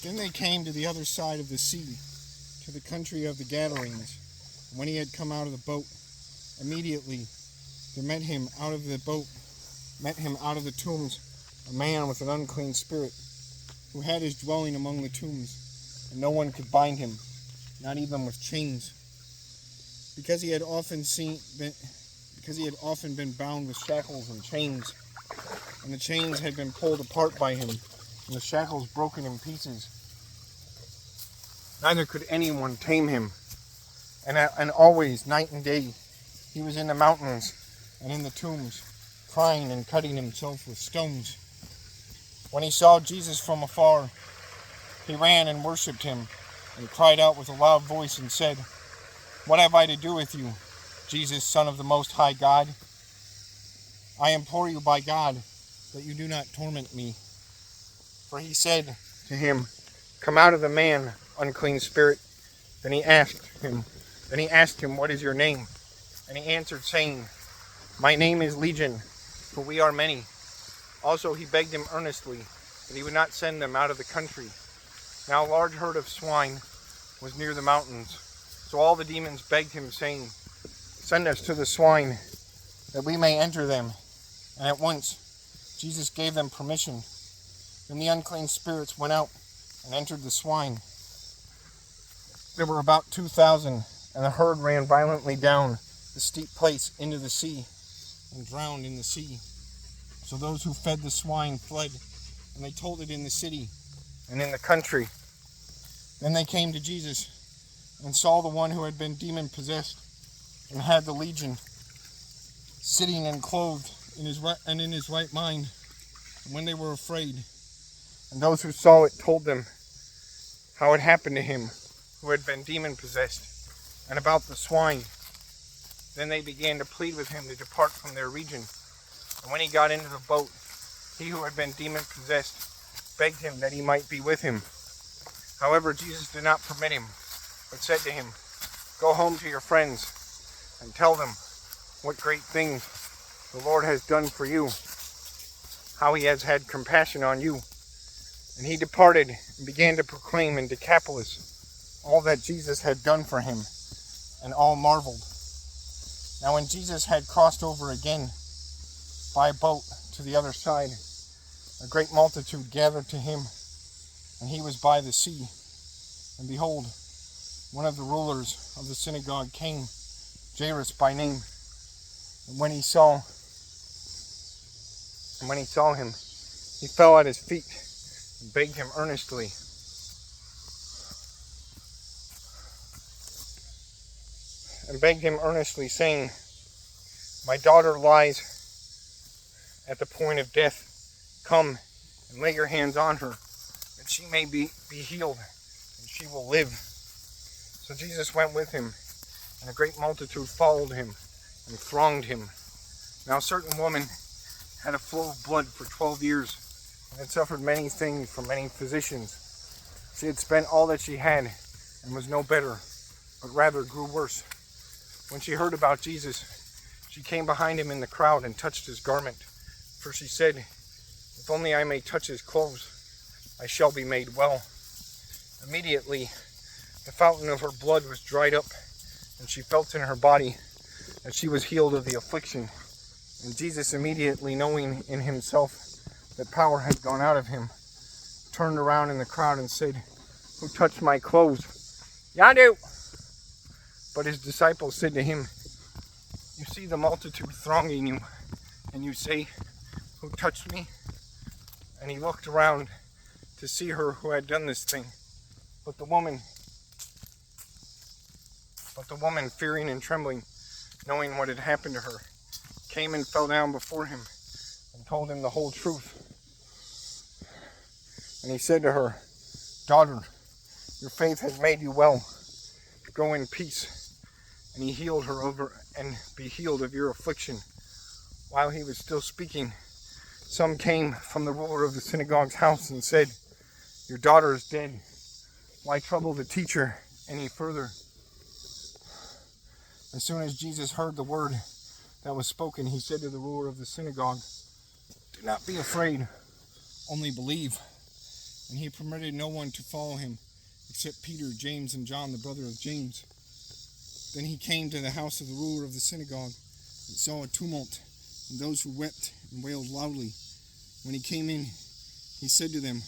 Then they came to the other side of the sea, to the country of the Gadarenes. And when he had come out of the boat, immediately there met him out of the tombs a man with an unclean spirit, who had his dwelling among the tombs, and no one could bind him, not even with chains, because he had often been bound with shackles and chains, and the chains had been pulled apart by him, and the shackles broken in pieces. Neither could anyone tame him, and always, night and day, he was in the mountains and in the tombs, crying and cutting himself with stones. When he saw Jesus from afar, he ran and worshipped him, and cried out with a loud voice and said, "What have I to do with you, Jesus, Son of the Most High God? I implore you by God that you do not torment me." For he said to him, "Come out of the man, unclean spirit." Then he asked him, "What is your name?" And he answered, saying, "My name is Legion, for we are many." Also he begged him earnestly that he would not send them out of the country. Now a large herd of swine was near the mountains. So all the demons begged him, saying, "Send us to the swine, that we may enter them." And at once Jesus gave them permission. Then the unclean spirits went out and entered the swine. There were about 2,000, and the herd ran violently down the steep place into the sea, and drowned in the sea. So those who fed the swine fled, and they told it in the city and in the country. Then they came to Jesus, and saw the one who had been demon-possessed, and had the legion, sitting and clothed in his right mind. And when they were afraid, and those who saw it told them how it happened to him who had been demon-possessed, and about the swine. Then they began to plead with him to depart from their region. And when he got into the boat, he who had been demon-possessed begged him that he might be with him. However, Jesus did not permit him, but said to him, "Go home to your friends, and tell them what great things the Lord has done for you, how he has had compassion on you." And he departed and began to proclaim in Decapolis all that Jesus had done for him, and all marveled. Now when Jesus had crossed over again by boat to the other side, a great multitude gathered to him, and he was by the sea. And behold, one of the rulers of the synagogue came, Jairus by name. And when he saw him, he fell at his feet and begged him earnestly. Saying, "My daughter lies at the point of death. Come and lay your hands on her, that she may be healed, and she will live." So Jesus went with him, and a great multitude followed him and thronged him. Now a certain woman had a flow of blood for 12 years, and had suffered many things from many physicians. She had spent all that she had, and was no better, but rather grew worse. When she heard about Jesus, she came behind him in the crowd and touched his garment. For she said, "If only I may touch his clothes, I shall be made well." Immediately, the fountain of her blood was dried up, and she felt in her body that she was healed of the affliction. And Jesus, immediately knowing in himself that power had gone out of him, turned around in the crowd and said, "Who touched my clothes?" "Yadu!" But his disciples said to him, "You see the multitude thronging you, and you say, 'Who touched me?'" And he looked around to see her who had done this thing. But the woman, fearing and trembling, knowing what had happened to her, came and fell down before him and told him the whole truth. And he said to her, "Daughter, your faith has made you well. Go in peace." And he healed her over, and be healed of your affliction. While he was still speaking, some came from the ruler of the synagogue's house and said, "Your daughter is dead. Why trouble the teacher any further?" As soon as Jesus heard the word that was spoken, he said to the ruler of the synagogue, "Do not be afraid, only believe." and he permitted no one to follow him except Peter, James, and John, the brother of James. Then he came to the house of the ruler of the synagogue and saw a tumult, and those who wept and wailed loudly. When he came in, he said to them,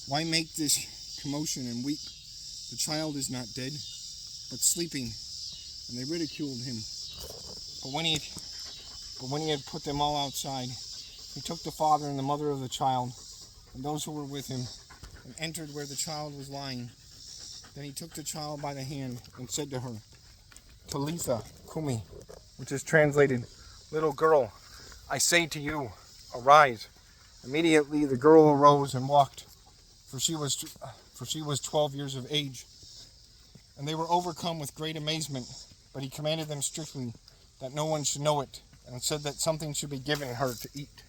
"Why make this commotion and weep? The child is not dead, but sleeping." And they ridiculed him. But when he had put them all outside, he took the father and the mother of the child and those who were with him, and entered where the child was lying. Then he took the child by the hand and said to her, "Talitha cumi," which is translated, "Little girl, I say to you, arise." Immediately the girl arose and walked, for she was 12 years of age. And they were overcome with great amazement, but he commanded them strictly that no one should know it, and said that something should be given her to eat.